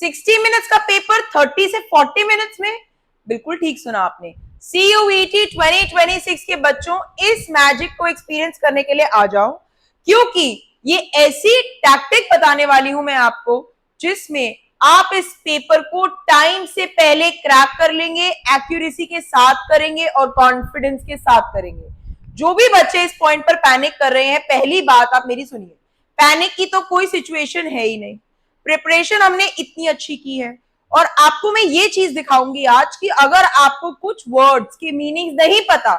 60 minutes का paper 30 से 40 minutes में? बिल्कुल ठीक सुना आपने। CUET 2026 के बच्चों, इस मैजिक को एक्सपीरियंस करने के लिए आ जाओ, क्योंकि ये ऐसी टैक्टिक बताने वाली हूं मैं आपको जिसमें आप इस पेपर को टाइम से पहले क्रैक कर लेंगे, एक्यूरेसी के साथ करेंगे और कॉन्फिडेंस के साथ करेंगे। जो भी बच्चे इस पॉइंट पर पैनिक कर रहे हैं, पहली बात आप मेरी सुनिए, पैनिक की तो कोई सिचुएशन है ही नहीं। प्रिपरेशन हमने इतनी अच्छी की है और आपको मैं ये चीज दिखाऊंगी आज कि अगर आपको कुछ वर्ड्स के मीनिंग नहीं पता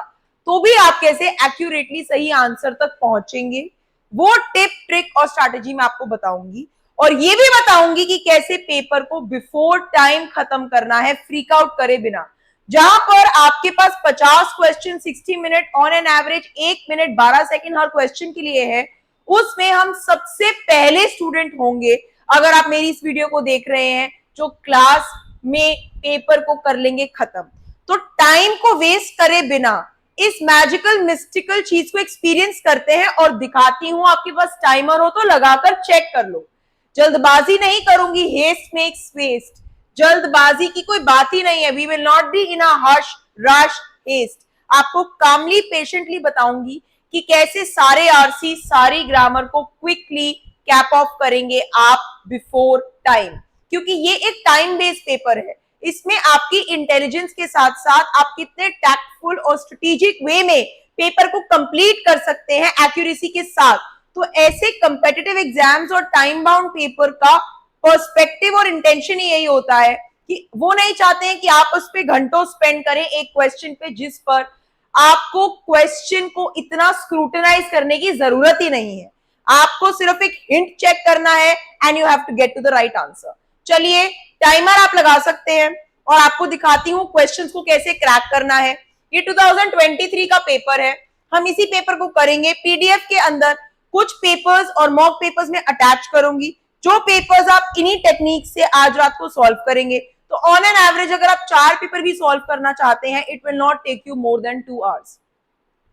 तो भी आप कैसे एक्यूरेटली सही आंसर तक पहुंचेंगे, वो टिप ट्रिक और स्ट्रैटेजी मैं आपको बताऊंगी। और ये भी बताऊंगी कि कैसे पेपर को बिफोर टाइम खत्म करना है, फ्रीक आउट करे बिना। जहां पर आपके पास 50 question 60 minute on an average 1 minute 12 second her question के लिए है, उसमें हम सबसे पहले स्टूडेंट होंगे अगर आप मेरी इस वीडियो को देख रहे हैं जो क्लास में पेपर को कर लेंगे खत्म। तो टाइम को वेस्ट करे बिना इस मैजिकल मिस्टिकल चीज को एक्सपीरियंस करते हैं और दिखाती हूं। आपके पास टाइमर हो तो लगाकर चेक कर लो। जल्दबाजी नहीं करूंगी, हेस्ट मेक्स वेस्ट। जल्दबाजी की कोई बात ही नहीं है। We will not be in a hush rush haste. आपको कामली पेशेंटली बताऊंगी कि कैसे सारे आरसी सारी ग्रामर को क्विकली कैप ऑफ करेंगे आप बिफोर टाइम, क्योंकि ये एक टाइम बेस्ड पेपर है। इसमें आपकी इंटेलिजेंस के साथ साथ आप कितने टैक्टफुल और स्ट्रेटेजिक वे में पेपर को कंप्लीट कर सकते हैं एक्यूरेसी के साथ। तो ऐसे कंपेटिटिव एग्जाम्स और टाइम बाउंड पेपर का पर्सपेक्टिव और इंटेंशन ही यही होता है कि वो नहीं चाहते हैं कि आप उस पर घंटों स्पेंड करें एक क्वेश्चन पे, जिस पर आपको क्वेश्चन को इतना स्क्रूटनाइज करने की जरूरत ही नहीं है। आपको सिर्फ एक हिंट चेक करना है and you have to get to the right answer. चलिए, टाइमर आप लगा सकते हैं और आपको दिखाती हूं क्वेश्चंस को कैसे क्रैक करना है। ये 2023 का पेपर है। हम इसी पेपर को करेंगे। पीडीएफ के अंदर कुछ पेपर्स और मॉक पेपर्स में अटैच करूंगी, जो पेपर्स आप इन्हीं टेक्निक से आज रात को सॉल्व करेंगे। तो ऑन एन एवरेज अगर आप 4 पेपर भी सॉल्व करना चाहते हैं, it will not take you more than 2 hours,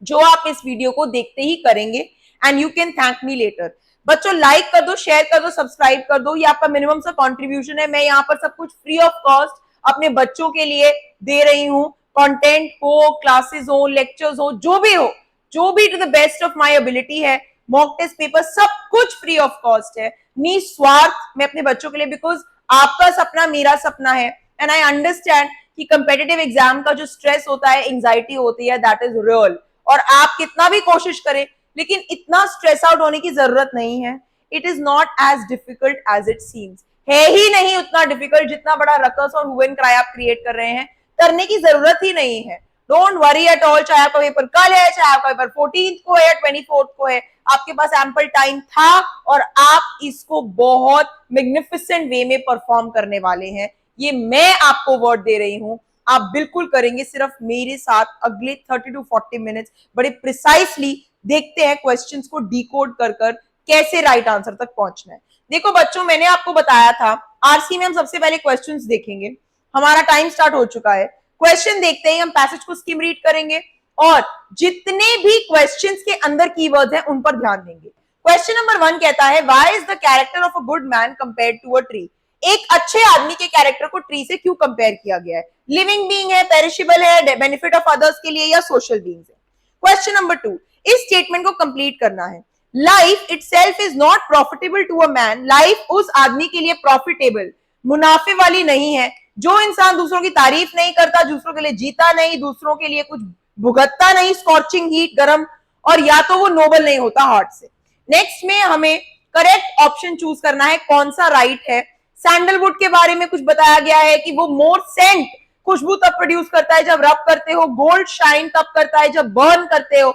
जो आप इस वीडियो को देखते ही करेंगे and you can thank me later. बच्चों, लाइक कर दो, शेयर कर दो, सब्सक्राइब कर दो। ये आपका मिनिमम सा कंट्रीब्यूशन है। मैं यहाँ पर सब कुछ फ्री ऑफ कॉस्ट अपने बच्चों के लिए दे रही हूँ। कंटेंट हो, क्लासेस हो, लेक्चर्स हो, जो भी to the best of my ability है। मॉक टेस्ट पेपर सब कुछ फ्री ऑफ कॉस्ट है, निस्वार्थ मैं अपने बच्चों के लिए, बिकॉज आपका सपना मेरा सपना है एंड आई अंडरस्टैंड कि कंपेटिटिव एग्जाम का जो स्ट्रेस होता है, एंजाइटी होती है, दैट इज रियल। और आप कितना भी कोशिश करें, लेकिन इतना स्ट्रेस आउट होने की जरूरत नहीं है। It is not as difficult as it seems. है ही नहीं उतना डिफिकल्ट जितना बड़ा रकस और हुए क्राई आप क्रिएट कर रहे हैं। करने की जरूरत ही नहीं है। Don't worry at all. चाहे आपका पेपर कल है, चाहे आपका पेपर 14th को है या 24th को है, आपके पास एम्पल टाइम था और आप इसको बहुत मैग्निफिसेंट वे में परफॉर्म करने वाले हैं। ये मैं आपको वर्ड दे रही हूं, आप बिल्कुल करेंगे। सिर्फ मेरे साथ अगले 30 to 40 मिनट्स बड़े प्रिसाइसली देखते हैं क्वेश्चंस को डिकोड कर कैसे राइट आंसर तक पहुंचना है। देखो बच्चों, मैंने आपको बताया था आरसी में हम सबसे पहले क्वेश्चंस देखेंगे। हमारा टाइम स्टार्ट हो चुका है। क्वेश्चन देखते ही हम पैसेज को स्किम रीड करेंगे और जितने भी क्वेश्चंस के अंदर कीवर्ड्स हैं उन पर ध्यान देंगे। क्वेश्चन नंबर 1 कहता है, why is the character of a good man compared to a tree? एक अच्छे आदमी के कैरेक्टर को ट्री से क्यों कंपेयर किया गया है? लिविंग बीइंग है, पेरिशेबल है, बेनिफिट ऑफ अदर्स के लिए, या सोशल बीइंग्स है? क्वेश्चन नंबर 2, इस स्टेटमेंट को कंप्लीट करना है। Life itself is not profitable to a man. Life उस आदमी के लिए प्रॉफिटेबल, मुनाफे वाली नहीं है जो इंसान दूसरों की तारीफ नहीं करता, दूसरों के लिए जीता नहीं, दूसरों के लिए कुछ भुगतता नहीं, स्कॉर्चिंग हीट गरम, और या तो वो नोबल नहीं होता हार्ट से। नेक्स्ट में हमें करेक्ट ऑप्शन चूज करना है, कौन सा राइट है। सैंडलवुड के बारे में कुछ बताया गया है कि वो मोर सेंट, खुशबू तब प्रोड्यूस करता है जब रब करते हो, गोल्ड शाइन तब करता है जब बर्न करते हो।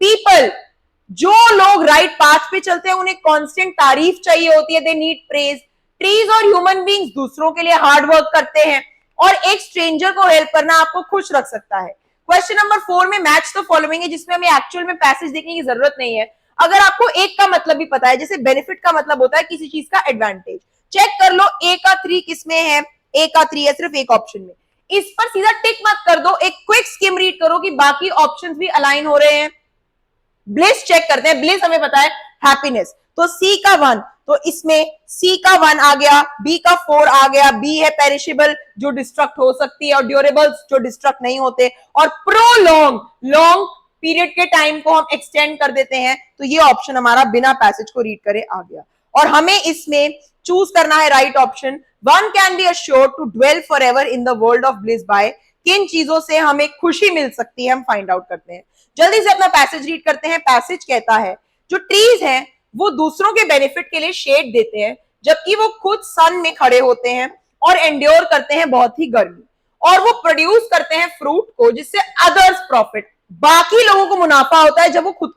पीपल, जो लोग राइट पाथ पे चलते हैं उन्हें कांस्टेंट तारीफ चाहिए होती है, दे नीड प्रेज। ट्रीज और ह्यूमन बीइंग्स दूसरों के लिए हार्ड वर्क करते हैं और एक स्ट्रेंजर को हेल्प करना आपको खुश रख सकता है। क्वेश्चन नंबर 4 में मैच द फॉलोइंग है, जिसमें हमें एक्चुअल में पैसेज देखने की जरूरत नहीं है। अगर आपको एक का मतलब भी पता है, जैसे बेनिफिट का मतलब होता है किसी चीज का एडवांटेज, चेक कर लो ए का 3 किसमें है, ए का 3 है सिर्फ एक ऑप्शन में। इस पर सीधा टिक मत कर दो, एक क्विक स्किम रीड करो कि बाकी ऑप्शंस भी अलाइन हो रहे हैं। ब्लिस चेक करते हैं, ब्लिस हमें पता है हैप्पीनेस, तो सी का 1, तो इसमें सी का 1 आ गया, बी का 4 आ गया, बी है पेरिशेबल जो डिस्ट्रक्ट हो सकती है और ड्यूरेबल्स जो डिस्ट्रक्ट नहीं होते, और प्रोलॉन्ग लॉन्ग पीरियड के टाइम को हम एक्सटेंड कर देते हैं। तो ये ऑप्शन हमारा बिना पैसेज को रीड करे आ गया और हमें इसमें चूज करना है right option. One can be assured to dwell forever in the world of bliss by, किन चीजों से हमें खुशी मिल सकती है हम फाइंड आउट करते हैं। जल्दी से अपना पैसेज रीड करते हैं। पैसेज कहता है जो ट्रीज हैं वो दूसरों के बेनिफिट के लिए शेड देते हैं जबकि वो खुद सन में खड़े होते हैं और एंड्योर करते हैं बहुत ही गर्मी, और वो प्रोड्यूस करते हैं फ्रूट को जिससे अदर्स प्रॉफिट, बाकी लोगों को मुनाफा होता है जब वो खुद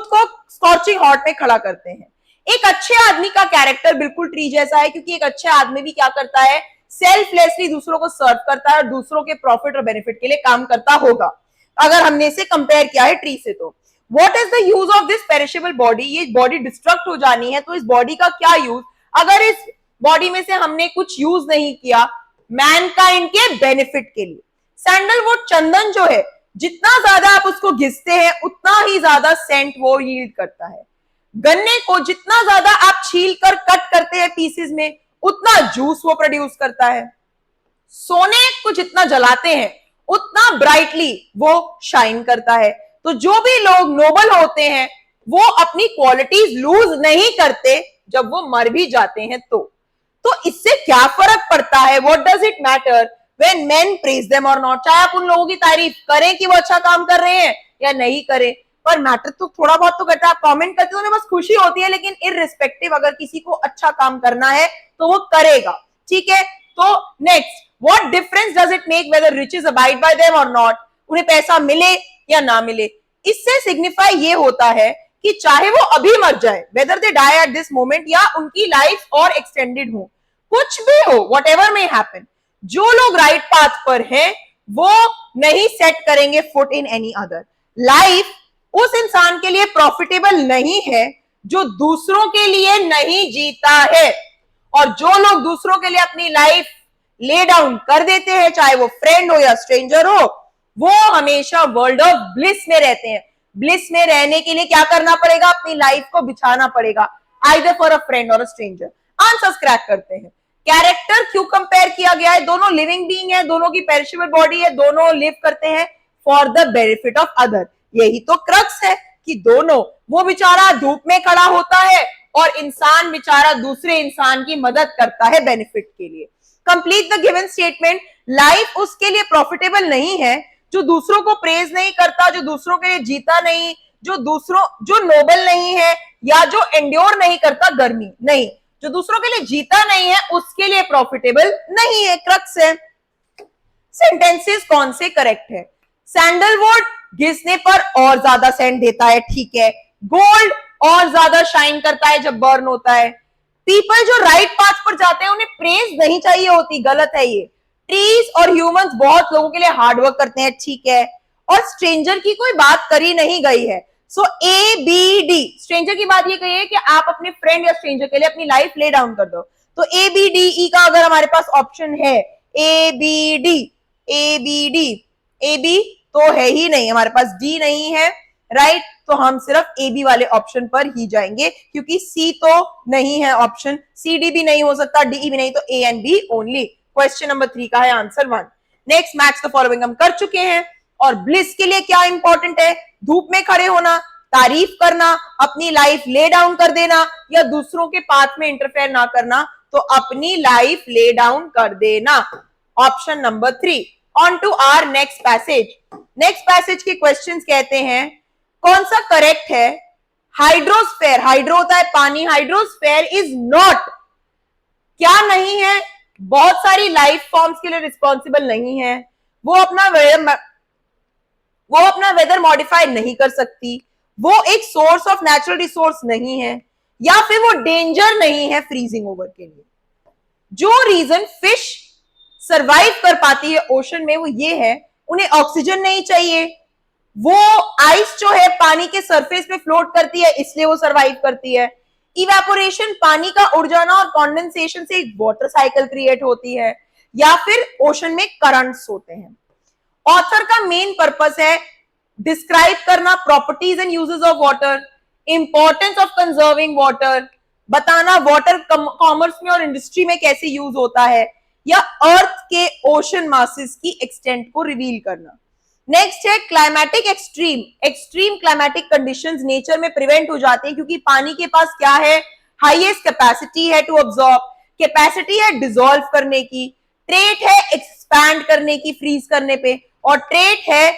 को स्कॉर्चिंग हॉट में खड़ा करते हैं। एक अच्छे आदमी का कैरेक्टर बिल्कुल ट्री जैसा है क्योंकि एक अच्छा आदमी भी क्या करता है, सेल्फलेसली दूसरों को सर्व करता है और दूसरों के प्रॉफिट और बेनिफिट के लिए काम करता होगा अगर हमने इसे कंपेयर किया है ट्री से। तो what is the use of this perishable body, ये बॉडी डिस्ट्रक्ट हो जानी है तो इस बॉडी का क्या यूज, अगर इस बॉडी में से हमने कुछ यूज नहीं किया मैनकाइंड के बेनिफिट के लिए। सैंडलवुड चंदन जो है जितना ज्यादा आप उसको घिसते हैं उतना ही ज्यादा सेंट वो यील्ड करता है। गन्ने को जितना ज्यादा आप छील कर कट करते हैं पीसेस में उतना जूस वो प्रोड्यूस करता है। सोने को जितना जलाते हैं उतना ब्राइटली वो शाइन करता है। तो जो भी लोग नोबल होते हैं वो अपनी क्वालिटीज लूज नहीं करते जब वो मर भी जाते हैं। तो इससे क्या फर्क पड़ता है, what does it matter when main praise them और नॉट, चाहे आप उन लोगों की तारीफ करें कि वो अच्छा काम कर रहे हैं या नहीं करें, पर मैटर तो थोड़ा बहुत तो करता है। आप कमेंट करते हो उन्हें बस खुशी होती है, लेकिन इररिस्पेक्टिव अगर किसी को अच्छा काम करना है तो वो करेगा, ठीक है। तो next, what difference does it make whether riches abide by them और नॉट, उन्हें पैसा मिले या ना मिले। इससे सिग्निफाई ये होता है कि चाहे वो अभी मर जाए, whether they die at this moment, या उनकी लाइफ और एक्सटेंडेड हो, कुछ भी हो, वट एवर मे हैपन, जो लोग राइट पाथ पर हैं वो नहीं सेट करेंगे foot in any other. Life उस इंसान के लिए प्रॉफिटेबल नहीं है जो दूसरों के लिए नहीं जीता है, और जो लोग दूसरों के लिए अपनी लाइफ ले डाउन कर देते हैं, चाहे वो फ्रेंड हो या स्ट्रेंजर हो, वो हमेशा वर्ल्ड ऑफ ब्लिस में रहते हैं। ब्लिस में रहने के लिए क्या करना पड़ेगा, अपनी लाइफ को बिछाना पड़ेगा, आइदर फॉर अ फ्रेंड और अ स्ट्रेंजर। अनसब्सक्राइब करते हैं। कैरेक्टर क्यों कंपेयर किया गया है, दोनों लिविंग बीइंग है, दोनों की पेरिशेबल बॉडी है, दोनों लिव करते हैं for the benefit of other. यही तो क्रक्स है कि दोनों, वो बेचारा धूप में खड़ा होता है और इंसान बेचारा दूसरे इंसान की मदद करता है बेनिफिट के लिए। Complete the given statement, life उसके लिए प्रॉफिटेबल नहीं है जो दूसरों को प्रेज नहीं करता, जो दूसरों के लिए जीता नहीं, जो नोबल नहीं है या जो एंड्योर नहीं करता गर्मी नहीं, जो दूसरों के लिए जीता नहीं है उसके लिए प्रॉफिटेबल नहीं है। क्रक्स है। सेंटेंसेस कौन से करेक्ट है, सैंडलवुड घिसने पर और ज्यादा सेंट देता है, ठीक है। गोल्ड और ज्यादा शाइन करता है जब बर्न होता है। पीपल जो राइट पाथ पर जाते हैं उन्हें प्रेज नहीं चाहिए होती, गलत है ये। ट्रीज और ह्यूमंस बहुत लोगों के लिए हार्ड वर्क करते हैं, ठीक है। और स्ट्रेंजर की कोई बात करी नहीं गई है। सो ए बी डी, स्ट्रेंजर की बात ये कही है कि आप अपने फ्रेंड या स्ट्रेंजर के लिए अपनी लाइफ ले डाउन कर दो। तो ए बी डी ई का अगर हमारे पास ऑप्शन है A B D, A B D, A B तो है ही नहीं, हमारे पास डी नहीं है, राइट। तो हम सिर्फ ए बी वाले ऑप्शन पर ही जाएंगे क्योंकि सी तो नहीं है ऑप्शन, सी डी भी नहीं हो सकता, डी भी नहीं, तो A and B only. Question number 3 का है answer 1। Next, match the following हम कर चुके हैं। और ब्लिस के लिए क्या इंपॉर्टेंट है, धूप में खड़े होना, तारीफ करना, अपनी लाइफ ले डाउन कर देना, या दूसरों के पाथ में इंटरफेयर ना करना, तो अपनी लाइफ ले डाउन कर देना, option number 3। On to our next passage. Next passage के क्वेश्चंस कहते हैं कौन सा करेक्ट है, हाइड्रोस्फेयर, हाइड्रो होता है पानी, हाइड्रोस्फेयर इज नॉट, क्या नहीं है, बहुत सारी लाइफ फॉर्म्स के लिए रिस्पॉन्सिबल नहीं है, वो अपना वेदर मॉडिफाई नहीं कर सकती, वो एक सोर्स ऑफ नेचुरल रिसोर्स नहीं है, या फिर वो डेंजर नहीं है फ्रीजिंग ओवर के लिए। जो रीजन फिश सरवाइव कर पाती है ओशन में वो ये है, उन्हें ऑक्सीजन नहीं चाहिए, वो आइस जो है पानी के सरफेस पे फ्लोट करती है इसलिए वो सरवाइव करती है। इवेपोरेशन, पानी का उड़ जाना, और कॉन्डेंसेशन से एक वाटर साइकिल क्रिएट होती है, या फिर ओशन में करंट्स होते हैं। ऑथर का मेन पर्पस है डिस्क्राइब करना properties and uses of water, importance of conserving water, बताना वाटर कॉमर्स में और इंडस्ट्री में कैसे यूज होता है, या अर्थ के ओशन मासेस की एक्सटेंट को रिवील करना। नेक्स्ट है climatic extreme. Extreme climatic conditions nature में प्रिवेंट हो जाते हैं क्योंकि पानी के पास क्या है, हाईएस्ट कैपेसिटी है टू अब्सॉर्ब, कैपेसिटी है डिसॉल्व करने की, ट्रेट है एक्सपैंड करने की फ्रीज करने पे, और ट्रेट है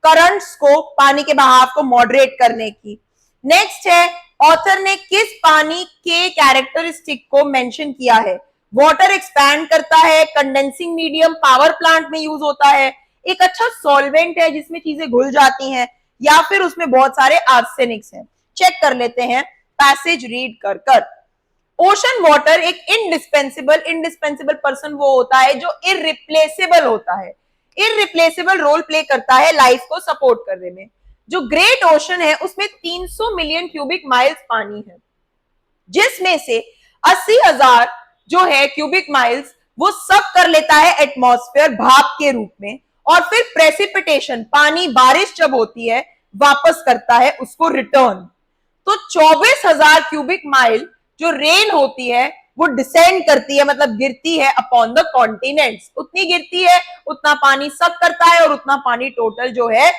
करंट्स को, पानी के बहाव को मॉडरेट करने की। नेक्स्ट है ऑथर ने किस पानी के कैरेक्टरिस्टिक को मेंशन किया है, वाटर एक्सपैंड करता है, कंडेंसिंग मीडियम पावर प्लांट में यूज होता है, एक अच्छा सॉल्वेंट है जिसमें चीजें घुल जाती हैं, या फिर उसमें बहुत सारे आर्सेनिक्स हैं। चेक कर लेते हैं पैसेज रीड कर कर। ओशन वाटर एक इंडिस्पेंसिबल पर्सन वो होता है जो इररिप्लेसेबल होता है, इररिप्लेसेबल रोल प्ले करता है लाइफ को सपोर्ट करने में। जो ग्रेट ओशन है उसमें 300 मिलियन क्यूबिक माइल्स पानी है, जिसमें से 80,000 जो है क्यूबिक माइल्स वो सब कर लेता है एटमॉस्फेयर भाप के रूप में, और फिर प्रेसिपिटेशन पानी बारिश जब होती है वापस करता है उसको रिटर्न। तो 24,000 क्यूबिक माइल जो रेन होती है वो डिसेंड करती है, मतलब गिरती है अपॉन द कॉन्टिनेंट्स, उतनी गिरती है उतना पानी सक करता है और उतना पानी टोटल जो है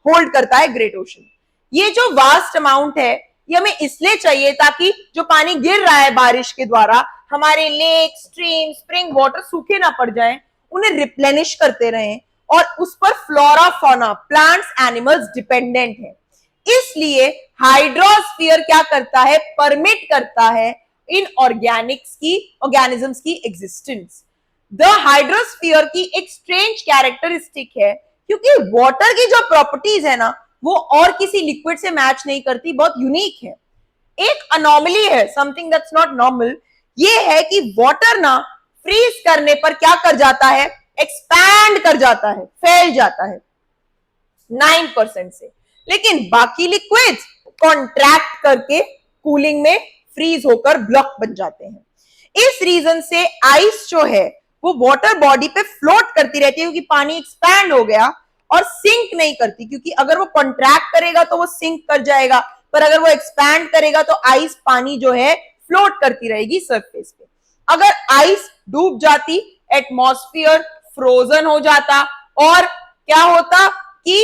होल्ड करता है ग्रेट ओशन। ये जो वास्ट अमाउंट है ये हमें इसलिए चाहिए ताकि जो पानी गिर रहा है बारिश के द्वारा हमारे लेक, स्ट्रीम, स्प्रिंग वाटर सूखे ना पड़ जाएं, उन्हें रिप्लेनिश करते रहें, और उस पर flora fauna plants animals dependent है। इसलिए हाइड्रोस्फीयर क्या करता है, परमिट करता है इन ऑर्गेनिज्म्स की एग्जिस्टेंस। द हाइड्रोस्फीयर की एक स्ट्रेंज कैरेक्टरिस्टिक है क्योंकि वाटर की जो प्रॉपर्टीज है ना वो और किसी लिक्विड से मैच नहीं करती, बहुत यूनिक है। एक अनोमली है, समथिंग दैट्स नॉट नॉर्मल, ये है कि वाटर ना फ्रीज करने पर क्या कर जाता है, एक्सपैंड कर जाता है, फैल जाता है 9% से, लेकिन बाकी लिक्विड्स कॉन्ट्रैक्ट करके कूलिंग में फ्रीज होकर ब्लॉक बन जाते हैं। इस रीजन से आइस जो है वो वाटर बॉडी पे फ्लोट करती रहती है क्योंकि पानी एक्सपैंड हो गया, और सिंक नहीं करती क्योंकि अगर वो कॉन्ट्रैक्ट करेगा तो वो सिंक कर जाएगा, पर अगर वो एक्सपैंड करेगा तो आइस पानी जो है फ्लोट करती रहेगी सरफेस पे। अगर आइस डूब जाती एटमॉस्फेयर फ्रोजन हो जाता, और क्या होता कि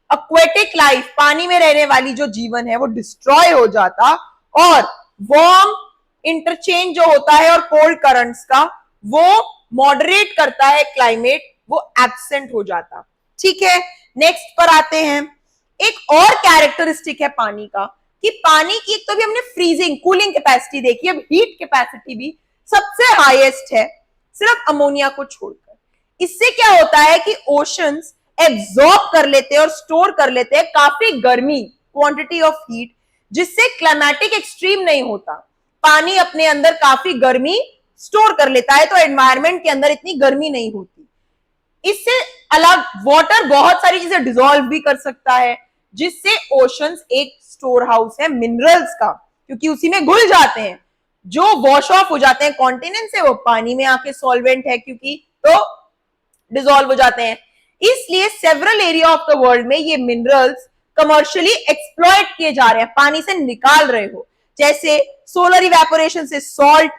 एक्वेटिक लाइफ पानी में रहने वाली जो जीवन है वो डिस्ट्रॉय हो जाता, और वार्म इंटरचेंज जो होता है और कोल्ड करंट्स का वो मॉडरेट करता है क्लाइमेट, वो एब्सेंट हो जाता। ठीक है, नेक्स्ट पर आते हैं। एक और कैरेक्टरिस्टिक है पानी का कि पानी की एक तो भी हमने फ्रीजिंग कूलिंग कैपेसिटी देखी, अब हीट कैपेसिटी भी सबसे हाईएस्ट है सिर्फ अमोनिया को छोड़कर। इससे क्या होता है कि ओशंस एब्जॉर्ब कर लेते हैं और स्टोर कर लेते हैं काफी गर्मी, क्वांटिटी ऑफ हीट, जिससे क्लाइमेटिक एक्सट्रीम नहीं होता। पानी अपने अंदर काफी गर्मी स्टोर कर लेता है तो एनवायरमेंट के अंदर इतनी गर्मी नहीं होती। इससे अलग वाटर बहुत सारी चीजें डिसॉल्व भी कर सकता है, जिससे ओशंस एक स्टोर हाउस है मिनरल्स का, क्योंकि उसी में घुल जाते हैं, जो वॉश ऑफ हो जाते हैं कॉन्टिनेंट से, वो पानी में आके सॉल्वेंट है क्योंकि, तो डिसॉल्व हो जाते हैं। इसलिए several area of the world में ये मिनरल्स कमर्शियली एक्सप्लॉइट किए जा रहे हैं, पानी से निकाल रहे हो, जैसे सोलर इवेपोरेशन से सॉल्ट,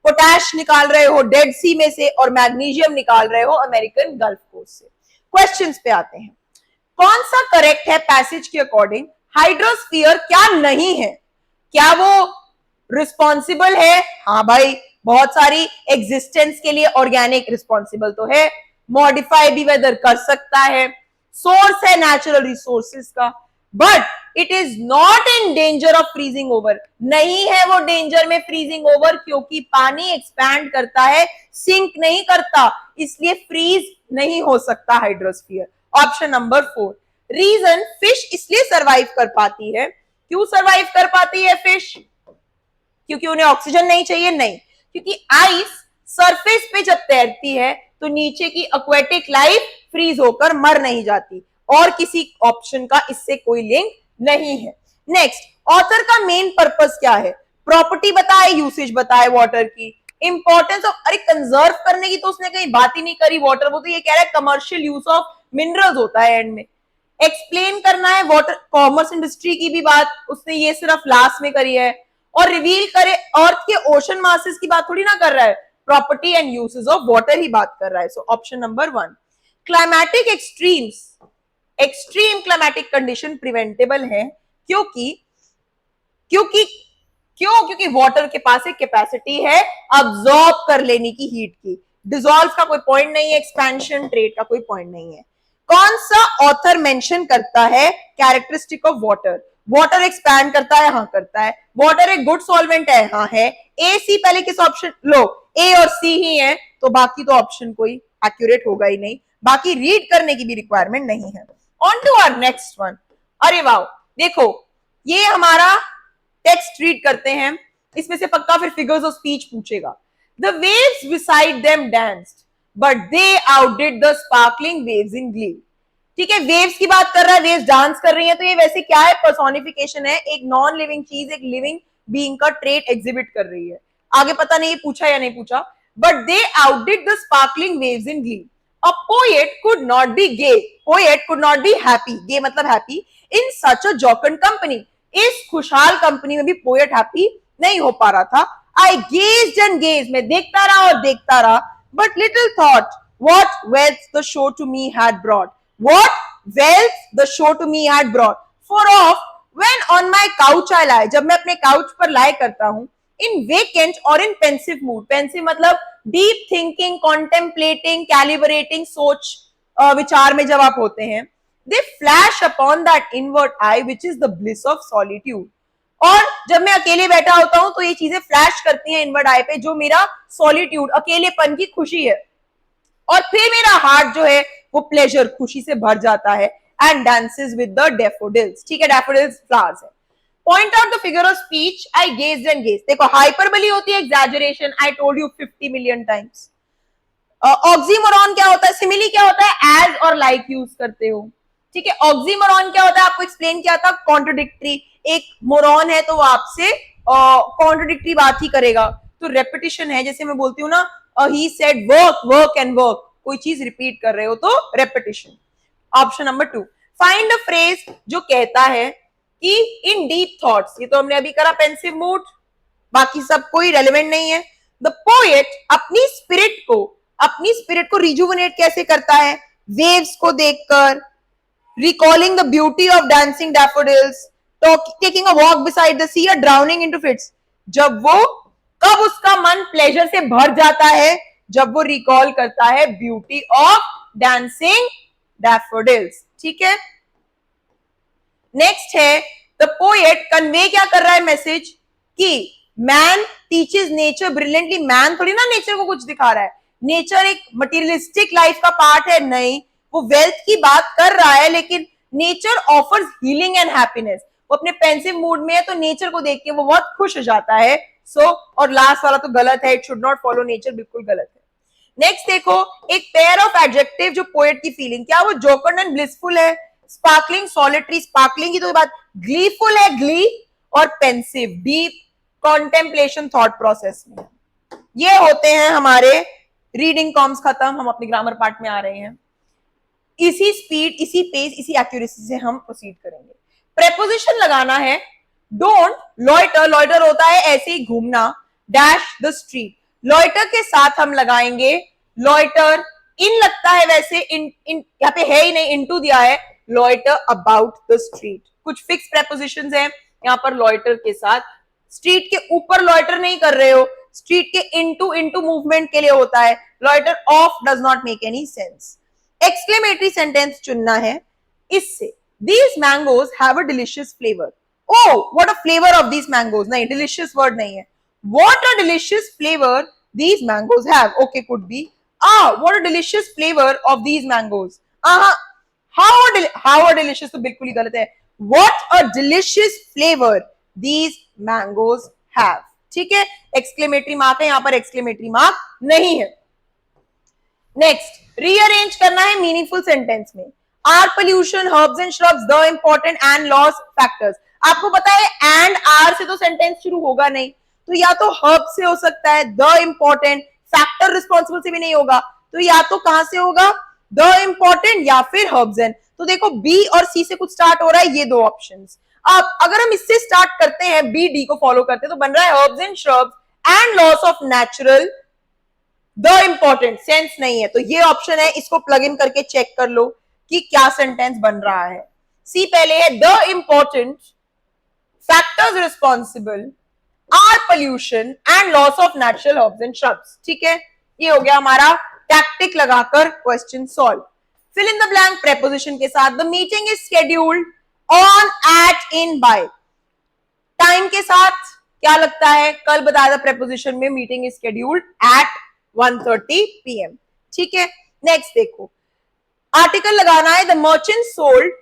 पोटैश निकाल रहे हो डेड सी में से, और मैग्नीशियम निकाल रहे हो अमेरिकन गल्फ कोस्ट से। क्वेश्चंस पे आते हैं। कौन सा करेक्ट है पैसेज के अकॉर्डिंग, हाइड्रोस्फीयर क्या नहीं है, क्या वो रिस्पॉन्सिबल है? हाँ भाई, बहुत सारी एग्जिस्टेंस के लिए ऑर्गेनिक रिस्पॉन्सिबल तो है, मॉडिफाई भी वेदर कर सकता है, सोर्स है नेचुरल रिसोर्सेज का, but it is not in danger of freezing over, नहीं है वो डेंजर में फ्रीजिंग ओवर, क्योंकि पानी एक्सपैंड करता है, सिंक नहीं करता, इसलिए फ्रीज नहीं हो सकता hydrosphere. Option number 4। Reason, fish इसलिए सरवाइव कर पाती है, क्यों सरवाइव कर पाती है फिश? क्योंकि उन्हें ऑक्सीजन नहीं चाहिए? नहीं, क्योंकि आइस सरफेस पे जब तैरती है तो नीचे की एक्वेटिक लाइफ फ्रीज होकर मर नहीं जाती, और किसी ऑप्शन का इससे कोई लिंक नहीं है। नेक्स्ट, ऑथर का मेन पर्पस क्या है? प्रॉपर्टी बताए, यूसेज बताए वाटर की, इंपॉर्टेंस ऑफ, अरे कंजर्व करने की तो उसने कहीं बात ही नहीं करी वाटर, वो तो ये कह रहा है कमर्शियल यूज ऑफ मिनरल्स होता है एंड में। एक्सप्लेन करना है वाटर कॉमर्स इंडस्ट्री की भी बात उसने ये सिर्फ लास्ट में करी है, और रिवील करे अर्थ के ओशन मासेस की बात थोड़ी ना कर रहा है, property and uses of water ही बात कर रहा है। So option number 1। Climatic extremes, extreme climatic condition preventable है क्योंकि क्योंकि क्यों? क्योंकि वाटर के पास एक कैपेसिटी है अब्सॉर्ब कर लेने की हीट की। डिसॉल्व का कोई पॉइंट नहीं है, एक्सपेंशन ट्रेट का कोई पॉइंट नहीं है। कौन सा ऑथर मेंशन करता है characteristic of water? Water expand करता है, हाँ करता है। वाटर एक गुड सॉल्वेंट है, हाँ है। ए सी पहले किस ऑप्शन लो, ए और सी ही है, तो बाकी तो ऑप्शन कोई एक्यूरेट होगा ही नहीं, बाकी रीड करने की भी रिक्वायरमेंट नहीं है। On to our next one. अरे वाह, देखो ये हमारा टेक्स्ट रीड करते हैं, इसमें से पक्का फिर फिगर्स ऑफ स्पीच पूछेगा। The waves beside them danced but they outdid the sparkling waves in glee. ठीक है, वेव्स की बात कर रहा है, वेव्स डांस कर रही हैं, तो ये वैसे क्या है? पर्सोनिफिकेशन है, एक नॉन लिविंग चीज एक लिविंग बीइंग का ट्रेट एग्जिबिट कर रही है। आगे पता नहीं ये पूछा या नहीं पूछा, but they outdid the sparkling waves in glee. A poet could not be gay, poet could not be happy, gay मतलब हैप्पी, इन सच अ जॉकंड कंपनी, इस खुशहाल कंपनी में भी पोएट हैप्पी नहीं हो पा रहा था। आई गेज्ड एंड गेज्ड, मैं देखता रहा और देखता रहा, but little thought what wealth the show to me had brought, what wealth the show to me had brought, for off when on my couch I lie, जब मैं अपने काउच पर lie करता हूं, in vacant और in pensive mood, pensive मतलब deep thinking, contemplating, calibrating, सोच विचार में जब आप होते हैं, they flash upon that inward eye which is the bliss of solitude, और जब मैं अकेले बैठा होता हूं तो ये चीजें फ्लैश करती हैं इनवर्ड आई पे, जो मेरा सॉलिट्यूड अकेलेपन की खुशी है, और फिर मेरा हार्ट जो है वो प्लेजर खुशी से भर जाता है, and dances with the daffodils. ठीक है, डैफोडिल्स फ्लावर्स है। Point out the figure of speech, I gazed and gazed. देखो हाइपरबोली होती है exaggeration, I told you 50 million times. Oxymoron क्या होता है? सिमिली क्या होता है? एज और लाइक यूज करते हो। ठीक है, ऑक्सीमोरॉन क्या होता है? आपको एक्सप्लेन किया था, कॉन्ट्रोडिक्टरी। एक मोरॉन है तो वो आपसे कॉन्ट्रोडिक्टरी बात ही करेगा। तो रेपिटेशन है, जैसे मैं बोलती हूँ ना, he said work work and work, कोई चीज रिपीट कर रहे हो तो repetition. Option number 2। Find a phrase जो कहता है कि इन डीप थॉट्स, ये तो हमने अभी करा, पेंसिव मूड, बाकी सब कोई रेलेवेंट नहीं है। द पोएट अपनी स्पिरिट को रिजुविनेट कैसे करता है? वेव्स को देखकर, recalling the beauty of dancing daffodils, taking a walk beside the sea, or drowning into fits। जब वो, कब उसका मन प्लेजर से भर जाता है? जब वो रिकॉल करता है ब्यूटी ऑफ डांसिंग डैफोडिल्स। ठीक है, नेक्स्ट है द पोएट कन्वे क्या कर रहा है मैसेज कि man teaches nature brilliantly. Man थोड़ी ना नेचर को कुछ दिखा रहा है, नेचर एक मटीरियलिस्टिक लाइफ का पार्ट है, नहीं, वो वेल्थ की बात कर रहा है, लेकिन nature offers healing and happiness. वो अपने पेंसिव मूड में है तो नेचर को देख के वो बहुत खुश हो जाता है। और लास्ट वाला तो गलत है, it should not follow nature, बिल्कुल गलत है। नेक्स्ट देखो, एक पेयर ऑफ एडजेक्टिव जो पोएट की फीलिंग, क्या वो जोकंड एंड ब्लिसफुल है? स्पार्कलिंग, सॉलिटरी, स्पार्कलिंग की तो बात, ग्लीफुल है, ग्ली, और pensive, deep contemplation thought process में। ये होते हैं हमारे रीडिंग कॉम्स खत्म, हम अपने ग्रामर पार्ट में आ रहे हैं। इसी स्पीड, इसी पेस, इसी एक्यूरेसी से हम प्रोसीड करेंगे। प्रेपोजिशन लगाना है, डोंट लॉइटर, लॉइटर होता है ऐसे ही घूमना, डैश द स्ट्रीट, लॉइटर के साथ हम लगाएंगे लॉइटर, इन लगता है वैसे, इन यहाँ पे है ही नहीं, इनटू दिया है, लॉइटर अबाउट द स्ट्रीट। कुछ फिक्स प्रेपोजिशंस हैं यहाँ पर लॉइटर के साथ, स्ट्रीट के ऊपर लॉइटर नहीं कर रहे हो, स्ट्रीट के इनटू मूवमेंट के लिए होता है, loiter of does not make any sense. Exclamatory sentence चुनना है, इससे these mangoes have a delicious flavor, oh what a flavor of these mangoes, नहीं delicious word नहीं है, what a delicious flavor these mangoes have, okay could be, what a delicious flavor of these mangoes, how a delicious तो बिल्कुल ही गलत है, what a delicious flavor these mangoes have। ठीक है, exclamatory mark है, यहां पर एक्सक्लेमेटरी मार्क नहीं है। नेक्स्ट, रीअरेंज करना है मीनिंगफुल सेंटेंस में। Are pollution, herbs and shrubs the important and loss factors. आपको पता है एंड आर से तो सेंटेंस शुरू होगा नहीं, तो या तो हर्ब से हो सकता है, द इंपॉर्टेंट, फैक्टर रिस्पॉन्सिबल से भी नहीं होगा, तो या तो कहां से होगा, द इंपॉर्टेंट या फिर हर्ब्स एंड। तो देखो बी और सी से कुछ स्टार्ट हो रहा है, ये दो ऑप्शंस। अब अगर हम इससे स्टार्ट करते हैं, बी डी को फॉलो करते हैं, तो बन रहा है herbs and shrubs and loss of natural the important sense नहीं है, तो ये ऑप्शन है, इसको प्लग इन करके चेक कर लो कि क्या सेंटेंस बन रहा है। सी पहले है the important factors responsible are pollution and loss of natural herbs and shrubs. ठीक है, ये हो गया हमारा टैक्टिक लगाकर question solve. Fill in the blank preposition के साथ। The meeting is scheduled on, at, in, by. Time के साथ क्या लगता है, कल बताया था प्रेपोजिशन में meeting is scheduled at 1:30 PM। ठीक है, नेक्स्ट देखो, आर्टिकल लगाना है the merchant sold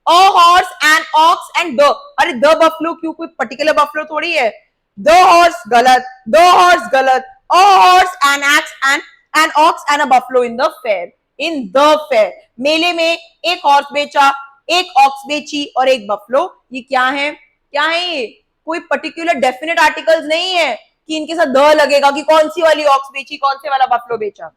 a horse and ox and the, अरे द बफलो क्यों, कोई पर्टिकुलर बफलो थोड़ी है। द हॉर्स गलत, द हॉर्स गलत, a horse and ox and an ox and a buffalo in the fair, in the fair, मेले में एक हॉर्स बेचा, एक ऑक्स बेची और एक बफलो। ये क्या है, क्या है ये, कोई पर्टिकुलर डेफिनेट आर्टिकल्स नहीं है कि इनके साथ द लगेगा कि कौन सी वाली ऑक्स बेची, कौन से वाला बफलो बेचा।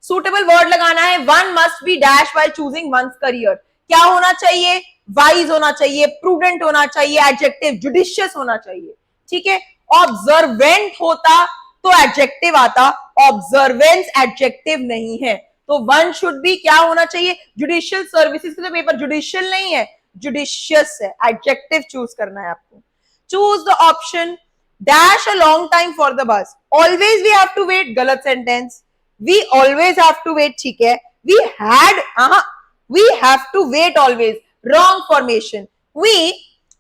सुटेबल वर्ड लगाना है, one must be dash while choosing one's career. क्या होना चाहिए, वाइज होना चाहिए, प्रूडेंट होना चाहिए, एडजेक्टिव जुडिशियस होना चाहिए। ठीक है, ऑब्जर्वेंट होता तो एडजेक्टिव आता, ऑब्जर्वेंस एडजेक्टिव नहीं है, तो वन शुड बी क्या होना चाहिए, जुडिशियल सर्विसेज का तो पेपर जुडिशियल नहीं है, जुडिशियस है, एडजेक्टिव चूज करना है आपको। Choose the option dash a long time for the bus, always we have to wait, गलत sentence, we always have to wait. ठीक है, we had, we have to wait always, wrong formation, we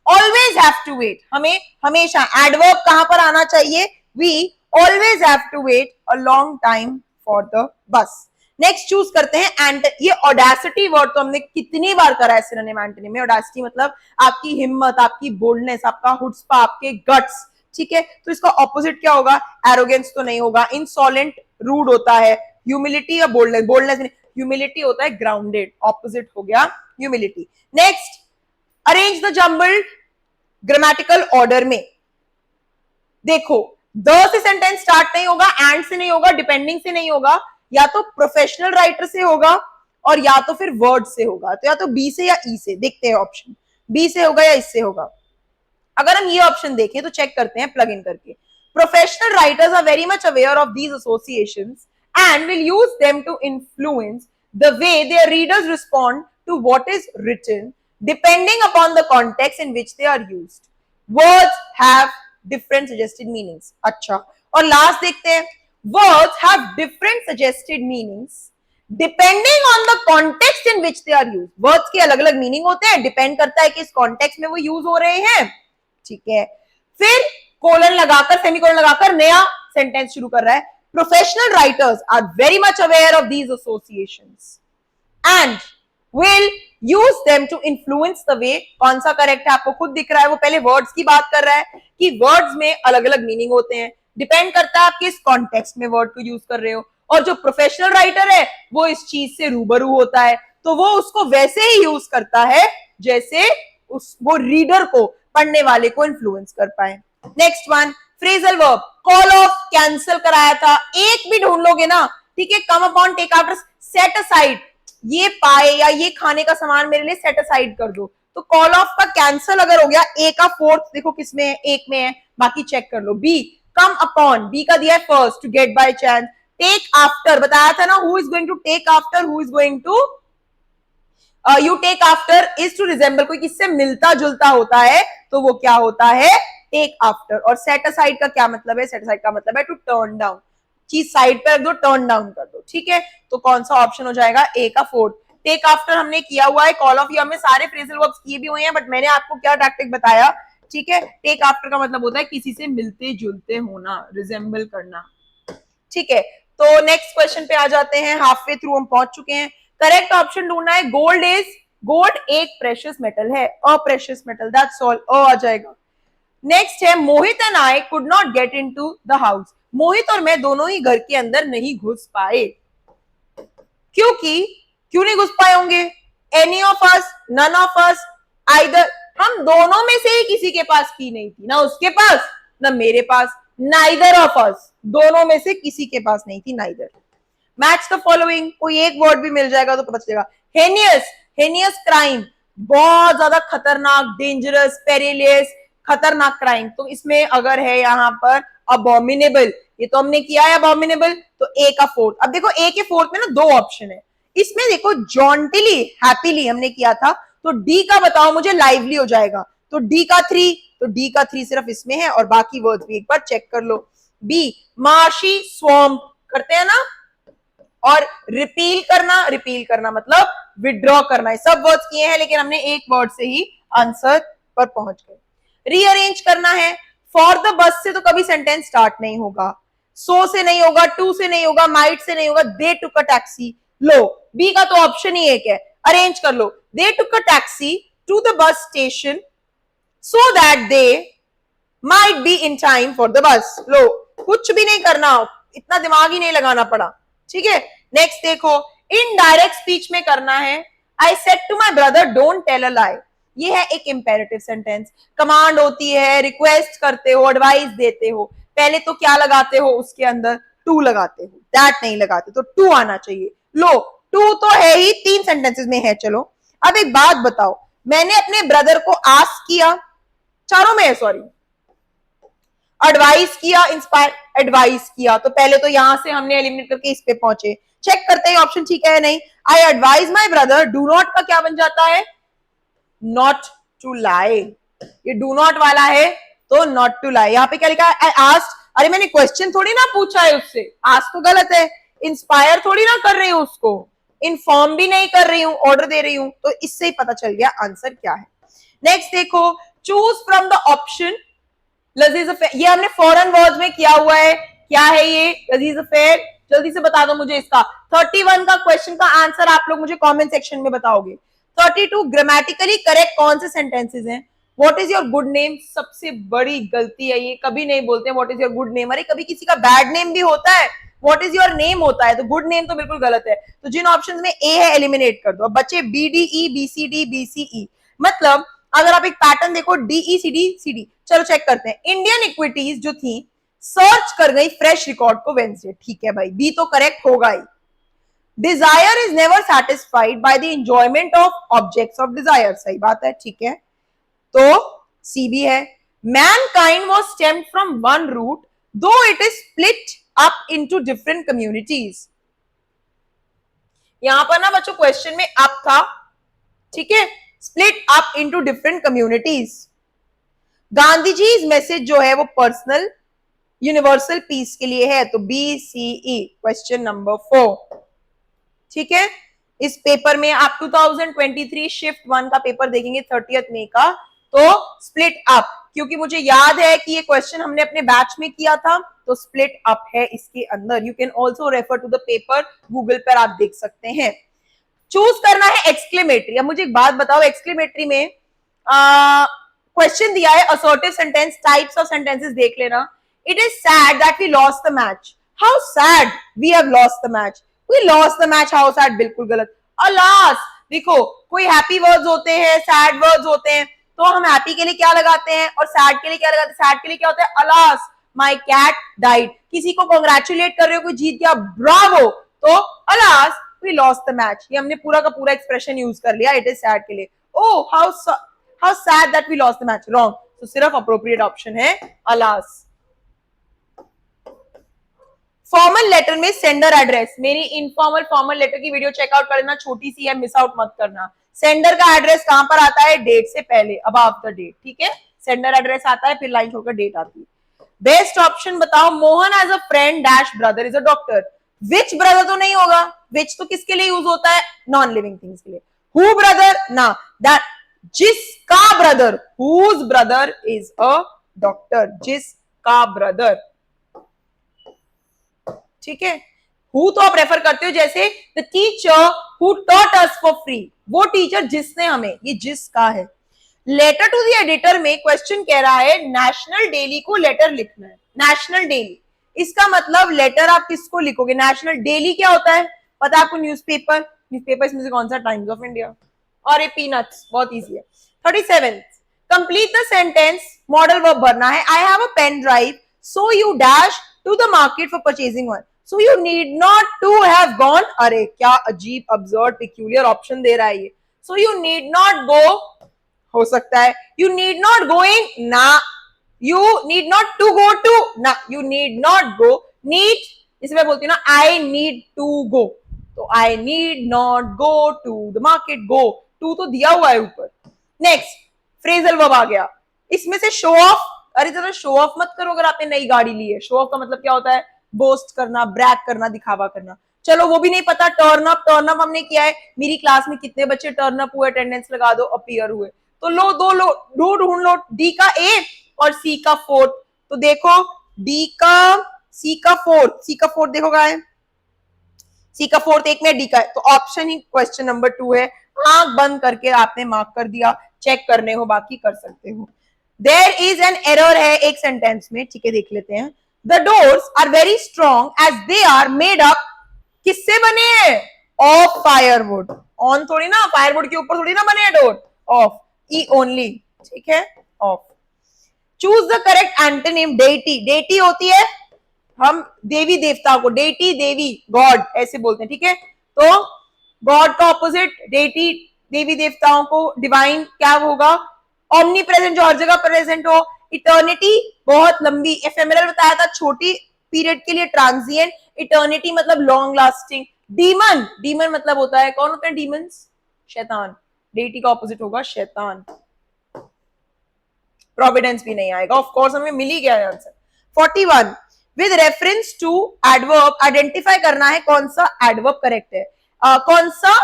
always have to wait, हमें हमेशा, adverb कहां पर आना चाहिए, we always have to wait a long time for the bus. Next choose करते हैं एंड, ये ऑडेसिटी वर्ड तो हमने कितनी बार करा है सिनोनिम एंटोनिम में। ऑडेसिटी मतलब आपकी हिम्मत, आपकी बोल्डनेस, आपका हुड्सपा, आपके गट्स। ठीक है, तो इसका ऑपोजिट क्या होगा, एरोगेंस तो नहीं होगा, इंसोलेंट रूड होता है, ह्यूमिलिटी या बोल्डनेस, बोल्डनेस नहीं, ह्यूमिलिटी होता है ग्राउंडेड, ऑपोजिट हो गया humility. Next, arrange the jumbled grammatical order में। देखो, द से सेंटेंस स्टार्ट नहीं होगा, एंड से नहीं होगा, डिपेंडिंग से नहीं होगा, या तो प्रोफेशनल राइटर से होगा और या तो फिर वर्ड से होगा, तो या तो बी से या ई से। देखते हैं ऑप्शन, बी से होगा या इससे होगा। अगर हम ये ऑप्शन देखें तो चेक करते हैं प्लग इन करके। Professional writers are very much aware of these associations and will use them to influence the way their readers respond to what is written depending upon the context in which they are used. Words have different suggested meanings. अच्छा, और last देखते हैं, words have different suggested meanings depending on the context in which they are used। words के अलग अलग meaning होते हैं, depend करता है कि इस कॉन्टेक्स्ट में वो यूज हो रहे हैं। ठीक है, फिर कोलन लगाकर, सेमीकोलन लगाकर नया सेंटेंस शुरू कर रहा है। Professional writers are very much aware of these associations and will use them to influence the way. कौन सा करेक्ट है आपको खुद दिख रहा है, वो पहले वर्ड्स की बात कर रहा है कि वर्ड्स में अलग अलग मीनिंग होते हैं, डिपेंड करता है आप किस कॉन्टेक्स्ट में वर्ड को यूज कर रहे हो। और जो प्रोफेशनल राइटर है वो इस चीज से रूबरू होता है, तो वो उसको वैसे ही यूज करता है जैसे वो रीडर को, पढ़ने वाले को इन्फ्लुएंस कर पाए। Next one, phrasal verb, call off cancel कराया था, एक भी ढूंढ लोगे ना। ठीक है, come upon, take after, set aside, ये पाए या ये खाने का सामान मेरे लिए सेट असाइड कर दो, तो कॉल ऑफ का कैंसिल अगर हो गया, ए का फोर्थ देखो किसमें है, एक में है, बाकी चेक कर लो। बी, कम अपॉन, बी का दिया है first, to get by chance. Take after बताया था ना, who is going to take after, who is going to, you take after is to resemble, कोई किससे मिलता जुलता होता है तो वो क्या होता है, टेक आफ्टर। और सेट असाइड का क्या मतलब है, सेट असाइड का मतलब है टू टर्न डाउन, चीज साइड पे रख दो, टर्न डाउन कर दो। ठीक है, तो कौन सा ऑप्शन हो जाएगा, ए का फोर्थ। टेक आफ्टर हमने किया हुआ है, कॉल ऑफ यू हमने सारे फ्रेजल वर्ब्स किए भी हुए हैं, बट मैंने आपको क्या टैक्टिक बताया। ठीक है, टेक आफ्टर का मतलब होता है किसी से मिलते जुलते होना, रिजेंबल करना। ठीक है, तो नेक्स्ट क्वेश्चन पे आ जाते हैं, हाफ वे थ्रू हम पहुंच चुके हैं। करेक्ट ऑप्शन ढूंढना है, गोल्ड इज, गोल्ड एक प्रेशियस मेटल है, a precious metal, that's all, a आ जाएगा। नेक्स्ट है, Mohit and I could not get into the house, Mohit और मैं दोनों ही घर के अंदर नहीं घुस पाए। क्योंकि, क्यों नहीं घुस पाए होंगे, any of us, none of us, either, हम दोनों में से ही किसी के पास की नहीं थी, ना उसके पास ना मेरे पास, नाइदर ऑफ अस, दोनों में से किसी के पास नहीं थी, नाइदर। मैच द फॉलोइंग, कोई एक वर्ड भी मिल जाएगा तो पता चलेगा। हेनियस, हेनियस क्राइम, बहुत ज्यादा खतरनाक, डेंजरस, पेरिलियस, खतरनाक क्राइम। तो इसमें अगर है यहाँ पर अबॉमिनेबल, ये तो हमने किया है अबॉमिनेबल, तो ए का फोर्थ। अब देखो ए के फोर्थ में ना दो ऑप्शन है, इसमें देखो जॉन्टिली, हैप्पीली हमने किया था, तो डी का बताओ मुझे लाइवली हो जाएगा, तो डी का 3, तो डी का 3 सिर्फ इसमें है, और बाकी वर्ड्स भी एक बार चेक कर लो। बी मार्शी स्वॉम्प करते हैं ना, और रिपील करना मतलब विड्रॉ करना है। सब वर्ड्स किए हैं लेकिन हमने एक वर्ड से ही आंसर पर पहुंच गए। रीअरेंज करना है, फॉर द बस से तो कभी सेंटेंस स्टार्ट नहीं होगा, सो से नहीं होगा, टू से नहीं होगा, माइट से नहीं होगा, दे took a taxi. Low B का तो ऑप्शन ही एक है, अरेंज कर लो, they took a taxi to the bus station so that they might be in time for the bus. लो कुछ भी नहीं करना, इतना दिमाग ही नहीं लगाना पड़ा, ठीक है। नेक्स्ट देखो, इनडायरेक्ट स्पीच में करना है, I said to my brother don't tell a lie. ये है एक इंपेरेटिव सेंटेंस, कमांड होती है, रिक्वेस्ट करते हो, एडवाइस देते हो, पहले तो क्या लगाते हो उसके अंदर, टू लगाते हो, दैट नहीं लगाते, तो टू आना चाहिए। लो टू तो है ही, 3 सेंटेंसेस में है। चलो अब एक बात बताओ, मैंने अपने ब्रदर को आस्क किया, चारों में है सॉरी, एडवाइस किया, इंस्पायर, एडवाइस किया, तो पहले तो यहां से हमने एलिमिनेट करके इस पे पहुंचे। चेक करते हैं ऑप्शन ठीक है नहीं। I advise my brother, do not का क्या बन जाता है, नॉट टू लाई। ये डू नॉट वाला है तो नॉट टू लाई। यहाँ पे क्या लिखा है, आई आस्क्ड, अरे मैंने क्वेश्चन थोड़ी ना पूछा है उससे, आस्क तो गलत है, इंस्पायर थोड़ी ना कर रही हूं उसको, इन्फॉर्म भी नहीं कर रही हूं, ऑर्डर दे रही हूं, तो इससे ही पता चल गया आंसर क्या है। नेक्स्ट देखो, चूज फ्रॉम द ऑप्शन लजीज अफेयर, ये हमने फॉरेन वर्ड्स में किया हुआ है, क्या है ये लजीज अफेयर, जल्दी से बता दो मुझे इसका। 31 का क्वेश्चन का आंसर आप लोग मुझे कमेंट सेक्शन में बताओगे। 32 ग्रामेटिकली करेक्ट कौन से सेंटेंसेस हैं, what is your good name, सबसे बड़ी गलती है ये, कभी नहीं बोलते what is your good name, अरे कभी किसी का बैड नेम भी होता है, व्हाट इज योर नेम होता है, तो गुड नेम तो बिल्कुल गलत है। तो जिन ऑप्शंस में ए है एलिमिनेट कर दो। अब बच्चे B D E B C D B C E, मतलब अगर आप एक पैटर्न देखो D E C D C D, चलो चेक करते हैं। इंडियन इक्विटीज जो थी सर्च कर गई फ्रेश रिकॉर्ड को वेंसडे, ठीक है भाई, बी तो करेक्ट होगा ही। Desire is never satisfied by the enjoyment of objects of desire, सही बात है, ठीक है, तो सी भी है। Mankind was stemmed from one root though it is split up into different communities. यहां पर ना बच्चों क्वेश्चन में अप था, ठीक है, split up into different communities. Gandhi ji message जो है वो पर्सनल यूनिवर्सल पीस के लिए है, तो बी सी ई क्वेश्चन नंबर 4, ठीक है। इस पेपर में आप 2023 शिफ्ट 1 का पेपर देखेंगे 30 मई का, तो स्प्लिट अप, क्योंकि मुझे याद है कि ये क्वेश्चन हमने अपने बैच में किया था, तो स्प्लिट अप है इसके अंदर। You can also refer to the paper, Google पर आप देख सकते हैं। चूज करना है एक्सक्लेमेटरी। अब मुझे एक बात बताओ, एक्सक्लेमेटरी में क्वेश्चन दिया है assertive sentence, types of sentences देख लेना। It is said that we lost the match, how sad we have lost the match, we lost the match, how sad बिल्कुल गलत। अलास, देखो कोई हैप्पी वर्ड्स होते हैं, सैड वर्ड्स होते हैं, तो हम हैप्पी के लिए क्या लगाते हैं और सैड के लिए क्या लगाते हैं, सैड के लिए क्या होता है, अलास माई कैट डाइड। किसी को कॉन्ग्रेचुलेट कर रहे हो, कोई जीत गया, ब्रावो, तो alas we lost the match, ये हमने पूरा का पूरा एक्सप्रेशन यूज कर लिया, इट इज सैड के लिए। Oh how sad that we lost the match, wrong, तो सिर्फ अप्रोप्रिएट ऑप्शन है अलास। फॉर्मल लेटर में सेंडर एड्रेस, मेरी इनफॉर्मल फॉर्मल लेटर की वीडियो चेकआउट कर लेना, छोटी सी है, मिस आउट मत करना। सेंडर का एड्रेस कहां पर आता है, डेट से पहले, अबव द डेट, ठीक है, सेंडर एड्रेस आता है, फिर लाइन छोड़कर डेट आती है। बेस्ट ऑप्शन बताओ, Mohan as a friend dash brother is a doctor. Which brother तो नहीं होगा, विच तो किसके लिए यूज होता है, नॉन लिविंग थिंग्स के लिए। हु ब्रदर ना, दैट जिसका brother, whose brother is a doctor, जिसका ब्रदर, ठीक है। हु तो आप रेफर करते हो, जैसे the teacher who taught us for free, वो टीचर जिसने हमें, ये जिसका है। लेटर टू द एडिटर में क्वेश्चन कह रहा है नेशनल डेली को लेटर लिखना है, नेशनल डेली, इसका मतलब लेटर आप किसको लिखोगे, नेशनल डेली क्या होता है पता है आपको, न्यूज़पेपर, न्यूज़पेपर इसमें से कौन सा, टाइम्स ऑफ इंडिया, और ये पीनट्स, बहुत इजी है। 37 complete the sentence, modal verb भरना है। I have a pen drive so you dash to the market for purchasing one, so you need not to have gone. अरे क्या अजीब, absurd, peculiar option दे रहा है ये, so you need not go, हो सकता है यू नीड नॉट गोइंग, ना, you need not to go to, ना, you need not go, need, इसे मैं बोलती हूँ ना, आई नीड टू गो, तो I need not go to the market, go, to तो दिया हुआ है ऊपर। नेक्स्ट फ्रेजल वर्ब आ गया, इसमें से शो ऑफ, अरे जरा शो ऑफ मत करो अगर आपने नई गाड़ी ली है। शो ऑफ का मतलब क्या होता है? बोस्ट करना, ब्रैग करना, दिखावा करना। चलो वो भी नहीं पता, टर्न अप, टर्न अप हमने किया है, मेरी क्लास में कितने बच्चे टर्न अप हुए, अटेंडेंस लगा दो, अपीयर हुए, तो लो दो लो, ढूंढ लो, डी का ए और सी का फोर्थ, तो देखो डी का, सी का फोर्थ, सी का फोर्थ देखो क्या है, सी का फोर्थ एक में, डी का है, तो ऑप्शन ही क्वेश्चन नंबर 2 है। आंख बंद करके आपने मार्क कर दिया, चेक करने हो बाकी कर सकते हो। देयर इज एन एरर है एक सेंटेंस में, ठीक है देख लेते हैं। The doors are very strong as they are made up, किससे बने हैं? ऑफ फायरवुड, ऑन थोड़ी ना, फायरवुड के ऊपर थोड़ी ना बने हैं डोर, ऑफ, ई ओनली, ठीक है, of. Choose the correct antonym, deity, deity होती है हम देवी देवता को, डेटी देवी, गॉड ऐसे बोलते हैं, ठीक है, तो गॉड का ऑपोजिट डेटी, देवी देवताओं को, डिवाइन क्या होगा? ऑमनी प्रेजेंट, जो हर जगह प्रेजेंट हो। इटर्निटी बहुत लंबी, एफेमेरल बताया था, छोटी पीरियड के लिए, ट्रांजिएंट, इटर्निटी मतलब लॉन्ग लास्टिंग। डीमन, डीमन मतलब होता है, कौन होते हैं डीमंस? शैतान, डेटी का ऑपोजिट होगा शैतान। प्रोविडेंस भी नहीं आएगा, ऑफ कोर्स हमें मिल ही गया answer. 41 with reference to adverb, identify करना है कौन सा एडवर्ब करेक्ट है, कौन सा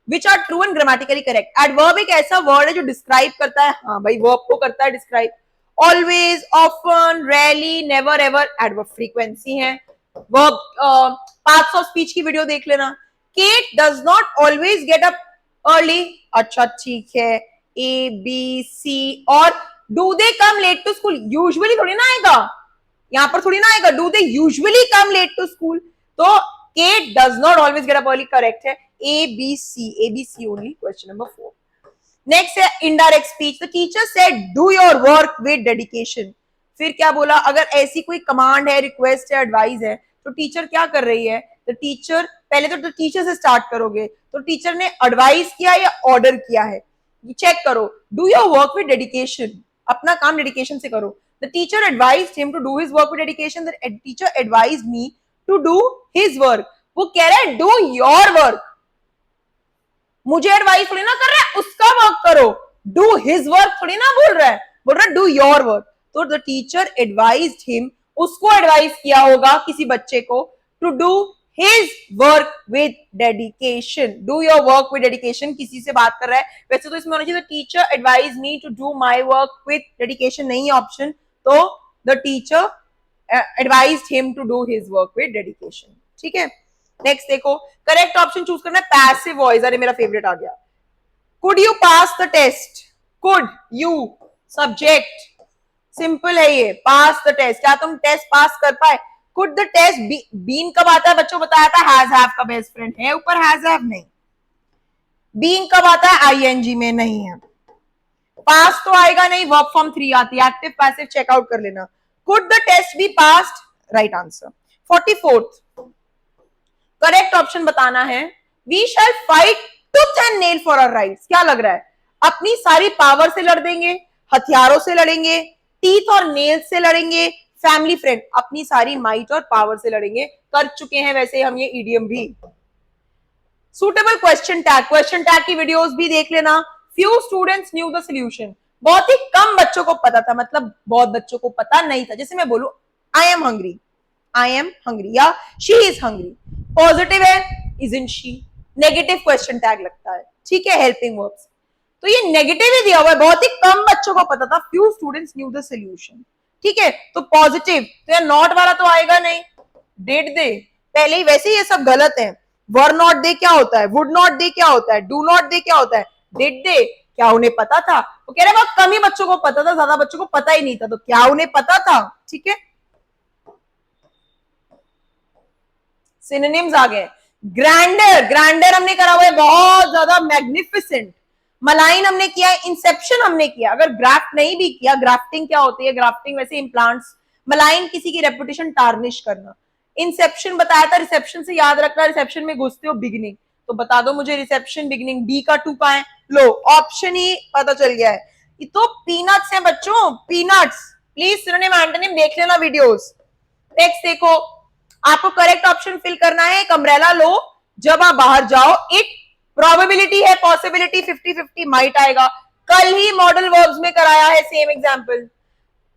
which are true and grammatically correct. Adverb एक ऐसा वर्ड है जो डिस्क्राइब करता है, हाँ भाई वर्ब को करता है describe. Always, often, rarely, never, ever adverb frequency है। वर्ब पार्ट्स ऑफ स्पीच की वीडियो देख लेना। Kate does not always get up early, अच्छा ठीक है, ए बी सी। और do they come late to school, usually थोड़ी ना आएगा, यहां पर थोड़ी ना आएगा, do they usually come late to school, तो Kate does not always get up early correct है, A B C only, question number 4। Next है indirect speech, the teacher said do your work with dedication. फिर क्या बोला? अगर ऐसी कोई command है, रिक्वेस्ट है, एडवाइस है, तो टीचर क्या कर रही है? द टीचर, पहले तो टीचर से स्टार्ट करोगे, तो टीचर ने एडवाइस किया या ऑर्डर किया है, ये चेक करो। Do your work with dedication, अपना काम डेडिकेशन से करो। The teacher advised him to do his work with dedication, the teacher advised me to do his work. वो कह रहा है डू योर वर्क, मुझे एडवाइस थोड़ी ना कर रहा है, उसका वर्क करो। डू हिज वर्क थोड़ी ना बोल रहा है, बोल रहा है डू योर वर्क। तो द टीचर एडवाइज्ड हिम, उसको एडवाइस किया होगा किसी बच्चे को, to do his work with dedication. Do your work with dedication, किसी से बात कर रहा है। वैसे तो इसमें होना चाहिए teacher advise me to do my work with dedication, नहीं ऑप्शन, तो the teacher advised him to do his work with dedication, ठीक है। नेक्स्ट देखो, करेक्ट ऑप्शन चूज करना है पैसिव वॉइस, अरे मेरा फेवरेट आ गया। Could you pass the test, could you subject, simple है ये, पास द टेस्ट, क्या तुम टेस्ट पास कर पाए? कुड द टेस्ट बीन कब आता है बच्चों? बताया था हैज हैव का बेस्ट फ्रेंड है ऊपर, हैज हैव नहीं। बीन कब आता है? आईएनजी में नहीं है। पास तो आएगा नहीं, वर्ब फॉर्म 3 आती है, एक्टिव पैसिव चेकआउट कर लेना। Could the test be passed, right answer. 44th correct option बताना है, we shall fight tooth and nail for our rights. क्या लग रहा है? अपनी सारी पावर से लड़ देंगे, हथियारों से लड़ेंगे, टीथ और नेल से लड़ेंगे, फैमिली फ्रेंड, अपनी सारी माइट और पावर से लड़ेंगे। कर चुके हैं वैसे हम ये ईडियम भी। सुटेबल क्वेश्चन टैग की वीडियोस भी देख लेना। Few students new the solution, बहुत ही कम बच्चों को पता था, मतलब बहुत बच्चों को पता नहीं था। जैसे मैं बोलूं I am hungry, I am hungry, या शी इज हंग्री, पॉजिटिव है isn't she, negative question tag लगता है, ठीक है, हेल्पिंग वर्ब्स, तो ये नेगेटिव ही दिया हुआ है, बहुत ही कम बच्चों को पता था। Few students new the solution, ठीक है, तो पॉजिटिव, तो यार नॉट वाला तो आएगा नहीं। डिड दे, पहले ही वैसे ये सब गलत है। वर नॉट दे क्या होता है? वुड नॉट दे क्या होता है? डू नॉट दे क्या होता है? डिड दे, क्या उन्हें पता था? वो कह रहे बहुत कम ही बच्चों को पता था, ज्यादा बच्चों को पता ही नहीं था, तो क्या उन्हें पता था? ठीक है, सिनोनिम्स आ गए। ग्रैंडर, ग्रैंडर हमने करा हुआ है बहुत ज्यादा, मैग्निफिसेंट। मलाइन हमने किया है, इंसेप्शन हमने किया। अगर ग्राफ्ट नहीं भी किया, ग्राफ्टिंग क्या होती है? ग्राफ्टिंग वैसे इम्प्लांट्स, मलाइन किसी की रेपुटेशन टार्निश करना। इंसेप्शन बताया था, रिसेप्शन से याद रखना, रिसेप्शन में घुसते हो बिगिनिंग, तो बता दो मुझे रिसेप्शन बिगिनिंग डी का 2 कहां है, लो ऑप्शन ही पता चल गया है, ये तो पीनट्स है बच्चों, पीनट्स। प्लीज सिनोनिम एंटोनिम देख लेना वीडियोस। टेक्स्ट देखो, आपको करेक्ट ऑप्शन फिल करना है, एक अम्ब्रेला लो, जब आप बाहर जाओ, इट प्रोबेबिलिटी है, पॉसिबिलिटी 50-50 माइट आएगा। कल ही मॉडल वर्ब्स में कराया है सेम एग्जांपल।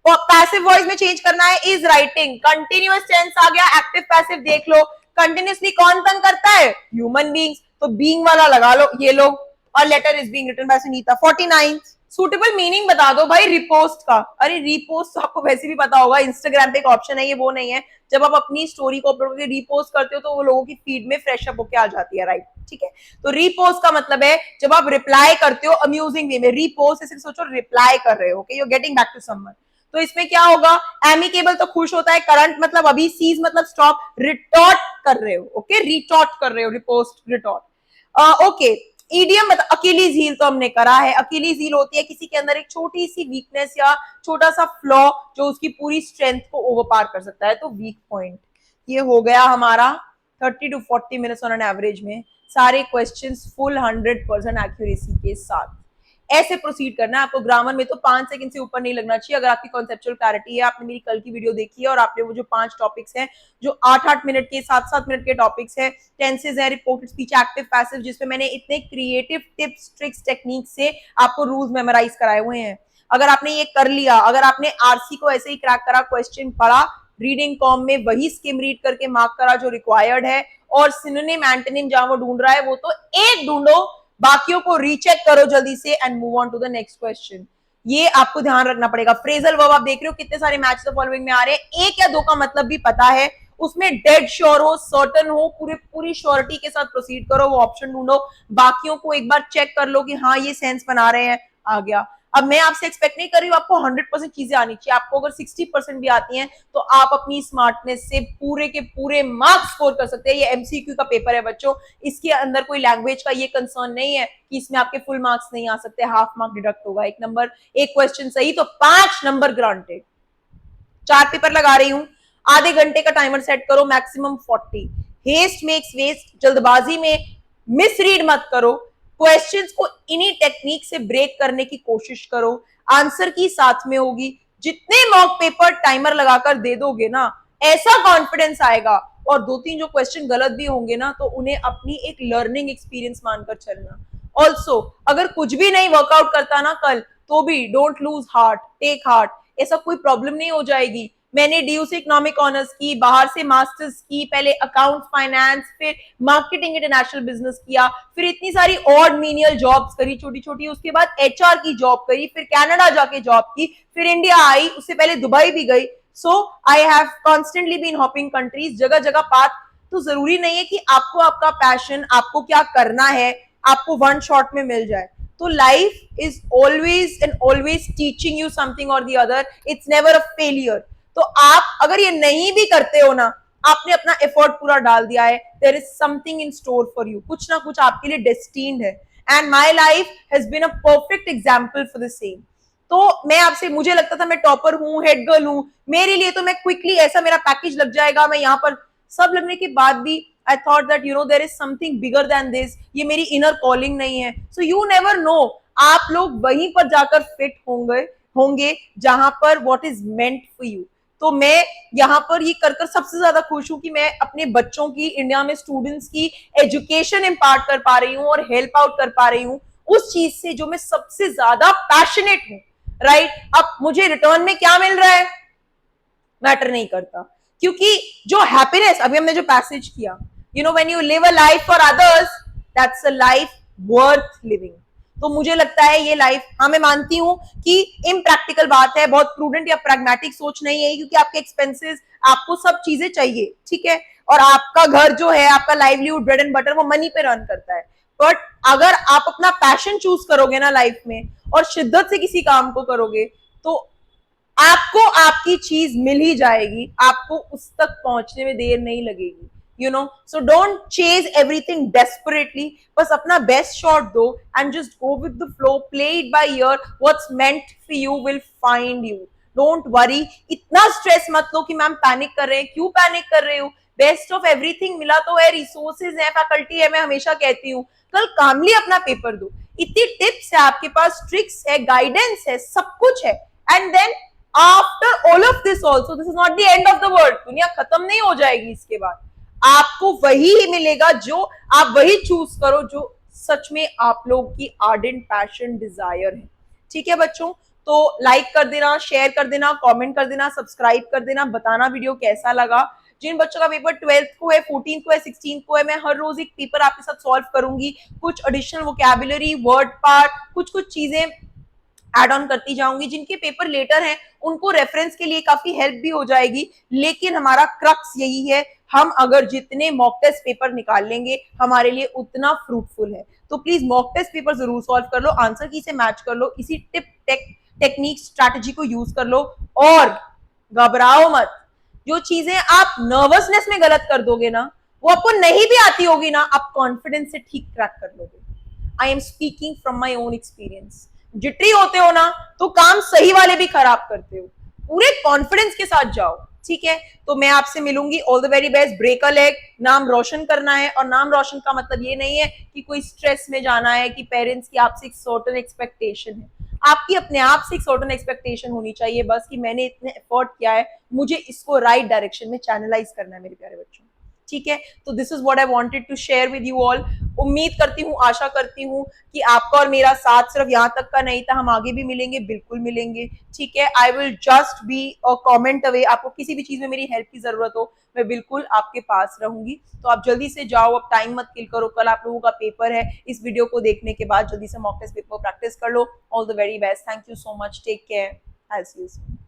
पैसिव वॉइस में चेंज करना है, इज राइटिंग, कंटिन्यूअस टेंस आ गया, एक्टिव पैसिव देख लो, कंटिन्यूअसली कौन तंग करता है, ह्यूमन बीइंग्स, तो बीइंग वाला लगा लो, ये लो, और letter is being written by Sunita. 49 suitable meaning बता दो भाई रिपोस्ट का। अरे रिपोस्ट तो आपको वैसे भी पता होगा, इंस्टाग्राम पे एक ऑप्शन है, ये वो नहीं है, जब आप अपनी स्टोरी को अपलोड करके रिपोस्ट करते हो तो वो लोगों की फीड में फ्रेश अप होके आ जाती है, राइट, ठीक है। तो रिपोस्ट का मतलब है जब आप रिप्लाई करते हो अम्यूजिंग वे में, रिपोस्ट ऐसे सोचो रिप्लाई कर रहे हो, okay, you are getting back to someone. तो इसमें क्या होगा, एमिकेबल तो खुश होता है, करंट मतलब अभी, सीज मतलब स्टॉप, रिटॉर्ट कर रहे हो, ओके, रिटॉर्ट कर रहे हो, रिपोस्ट रिटॉर्ट, ओके। ईडियम मतलब अकेलीज हील तो हमने करा है, अकेलीज हील होती है किसी के अंदर एक छोटी सी वीकनेस या छोटा सा फ्लॉ जो उसकी पूरी स्ट्रेंथ को ओवरपावर कर सकता है, तो वीक पॉइंट। ये हो गया हमारा 30 to 40 minutes on an average में, सारे क्वेश्चंस फुल 100% एक्यूरेसी के साथ। ऐसे प्रोसीड करना है आपको। ग्रामर में तो 5 सेकंड से ऊपर नहीं लगना चाहिए। अगर आपकी कॉन्सेप्चुअल क्लैरिटी है, आपने मेरी कल की वीडियो देखी है और आपने वो जो 5 टॉपिक्स हैं, जो 8-8 मिनट के, 7-7 मिनट के टॉपिक्स हैं, टेंसेज है, रिपोर्टेड स्पीच, एक्टिव पैसिव, जिसमें मैंने इतने क्रिएटिव टिप्स ट्रिक्स टेक्निक से आपको रूल्स मेमोराइज कराए हुए हैं। अगर आपने ये कर लिया, अगर आपने आरसी को ऐसे ही क्रैक करा, क्वेश्चन पढ़ा, रीडिंग कॉम में वही स्किम रीड करके मार्क करा जो रिक्वायर्ड है, और सिनोनिम एंटोनिम जहां वो ढूंढ रहा है वो तो एक ढूंढो, बाकियों को रीचेक करो जल्दी से and move on to the next question. ये आपको ध्यान रखना पड़ेगा। फ्रेजल वर्ब आप देख रहे हो कितने सारे मैच द फॉलोइंग में आ रहे हैं, एक या दो का मतलब भी पता है, उसमें डेड श्योर हो, सर्टन हो, पूरी श्योरिटी के साथ प्रोसीड करो, वो ऑप्शन ढूंढो, बाकियों को एक बार चेक कर लो कि हाँ ये सेंस बना रहे हैं, आ गया। अब मैं आपसे एक्सपेक्ट नहीं कर रही हूँ आपको 100% चीजें आनी चाहिए, आपको अगर 60% भी आती हैं तो आप अपनी स्मार्टनेस से पूरे के पूरे मार्क्स स्कोर कर सकते हैं। ये एमसीक्यू का पेपर है बच्चों, इसके अंदर कोई लैंग्वेज का ये कंसर्न नहीं है कि इसमें आपके फुल मार्क्स नहीं आ सकते, हाफ मार्क डिडक्ट होगा। एक नंबर, एक क्वेश्चन सही तो 5 नंबर ग्रांटेड। 4 पेपर लगा रही हूं, आधे घंटे का टाइमर सेट करो, मैक्सिमम 40। हेस्ट मेक्स वेस्ट, जल्दबाजी में मिसरीड मत करो, क्वेश्चंस को इन्हीं टेक्निक से ब्रेक करने की कोशिश करो, आंसर की साथ में होगी। जितने मॉक पेपर टाइमर लगाकर दे दोगे ना, ऐसा कॉन्फिडेंस आएगा, और 2-3 जो क्वेश्चन गलत भी होंगे ना तो उन्हें अपनी एक लर्निंग एक्सपीरियंस मानकर चलना। ऑल्सो अगर कुछ भी नहीं वर्कआउट करता ना कल, तो भी don't lose heart, take heart, ऐसा कोई प्रॉब्लम नहीं हो जाएगी। मैंने डीयू से इकोनॉमिक ऑनर्स की, बाहर से मास्टर्स की, पहले अकाउंट फाइनेंस, फिर मार्केटिंग इंटरनेशनल बिजनेस किया, फिर इतनी सारी ऑड मीनियल जॉब्स करी छोटी छोटी, उसके बाद एचआर की जॉब करी, फिर कनाडा जाके जॉब की, फिर इंडिया आई, उससे पहले दुबई भी गई। So I have constantly been hopping countries, जगह जगह पाथ। तो जरूरी नहीं है कि आपको आपका पैशन, आपको क्या करना है, आपको वन शॉट में मिल जाए। तो life is always and always teaching you something और the other, it's never a failure. तो आप अगर ये नहीं भी करते हो ना, आपने अपना एफर्ट पूरा डाल दिया है, there is something in store for you, कुछ ना कुछ आपके लिए डेस्टिन्ड है, and my life has been a perfect example for the same. तो मैं आपसे, मुझे लगता था मैं टॉपर हूं, हेड गर्ल हूं, मेरे लिए तो मैं क्विकली ऐसा मेरा पैकेज लग जाएगा, मैं यहाँ पर, सब लगने के बाद भी I thought that there is something bigger than this, ये मेरी इनर कॉलिंग नहीं है। So you never know, आप लोग वहीं पर जाकर फिट होंगे जहां पर what is meant for you। तो मैं यहाँ पर ये कर सबसे ज्यादा खुश हूं कि मैं अपने बच्चों की, इंडिया में स्टूडेंट्स की एजुकेशन इम्पार्ट कर पा रही हूँ और हेल्प आउट कर पा रही हूँ उस चीज से जो मैं सबसे ज्यादा पैशनेट हूँ, राइट। अब मुझे रिटर्न में क्या मिल रहा है मैटर नहीं करता, क्योंकि जो हैप्पीनेस अभी हमने जो पैसेज किया, when you live a life for others, that's a life worth living। तो मुझे लगता है ये लाइफ, हाँ मैं मानती हूं कि इम्प्रैक्टिकल बात है, बहुत प्रूडेंट या प्रैग्मेटिक सोच नहीं है, क्योंकि आपके एक्सपेंसेस, आपको सब चीजें चाहिए, ठीक है, और आपका घर जो है, आपका लाइवलीहुड, ब्रेड एंड बटर, वो मनी पे रन करता है। बट अगर आप अपना पैशन चूज करोगे ना लाइफ में और शिद्दत से किसी काम को करोगे, तो आपको आपकी चीज मिल ही जाएगी, आपको उस तक पहुंचने में देर नहीं लगेगी। So don't chase everything desperately, बस अपना best shot दो and just go with the flow, play it by ear, what's meant for you will find you, don't worry। इतना stress मत लो कि मैम पैनिक कर रहे हैं, क्यों पैनिक कर रहे हो, बेस्ट ऑफ एवरीथिंग मिला तो है, रिसोर्सेज है, फैकल्टी है, मैं हमेशा कहती हूँ कल कामली अपना पेपर दो। इतनी टिप्स है आपके पास, ट्रिक्स है, गाइडेंस है, सब कुछ है। And then after all of this also, this is not the end of the world, दुनिया खत्म नहीं हो जाएगी इसके बाद। आपको वही मिलेगा जो आप वही चूज करो जो सच में आप लोग की आर्डेंट पैशन डिजायर है। ठीक है बच्चों, तो लाइक कर देना, शेयर कर देना, कमेंट कर देना, सब्सक्राइब कर देना, बताना वीडियो कैसा लगा। जिन बच्चों का पेपर 12th को है, 14th को है, 16th को है, मैं हर रोज एक पेपर आपके साथ सॉल्व करूंगी। कुछ एडिशनल वोकैबुलरी, वर्ड पार्ट, कुछ कुछ चीजें एड ऑन करती जाऊंगी। जिनके पेपर लेटर हैं उनको रेफरेंस के लिए काफी हेल्प भी हो जाएगी। लेकिन हमारा क्रक्स यही है, हम अगर जितने मॉक टेस्ट पेपर निकाल लेंगे हमारे लिए उतना फ्रूटफुल है। तो प्लीज मॉक टेस्ट पेपर जरूर सॉल्व कर लो, आंसर की से मैच कर लो, इसी टेक्निक स्ट्रैटेजी को यूज कर लो और घबराओ मत। जो चीजें आप नर्वसनेस में गलत कर दोगे ना, वो आपको नहीं भी आती होगी ना, आप कॉन्फिडेंस से ठीक क्रैक कर लोगे। I am speaking from my own experience. Jittery होते हो ना तो काम सही वाले भी खराब करते हो, पूरे कॉन्फिडेंस के साथ जाओ। ठीक है, तो मैं आपसे मिलूंगी। All the very best, break a leg, नाम रोशन करना है। और नाम रोशन का मतलब ये नहीं है कि कोई स्ट्रेस में जाना है, कि पेरेंट्स की आपसे एक सर्टेन एक्सपेक्टेशन है। आपकी अपने आप से एक सर्टेन एक्सपेक्टेशन होनी चाहिए बस, कि मैंने इतने एफर्ट किया है, मुझे इसको राइट डायरेक्शन में चैनलाइज करना है मेरे प्यारे बच्चों। ठीक है, तो this is what I wanted to share with you all. उम्मीद करती हूँ, आशा करती हूँ कि आपका और मेरा साथ सिर्फ यहाँ तक का नहीं था, हम आगे भी मिलेंगे, बिल्कुल मिलेंगे। ठीक है, I will just be a comment away. आपको किसी भी चीज में मेरी हेल्प की जरूरत हो, मैं बिल्कुल आपके पास रहूंगी। तो आप जल्दी से जाओ, अब टाइम मत किल करो, कल आप लोगों का पेपर है। इस वीडियो को देखने के बाद जल्दी से मॉक टेस्ट पेपर प्रैक्टिस कर लो। All the very best, thank you so much, take care, I see you soon.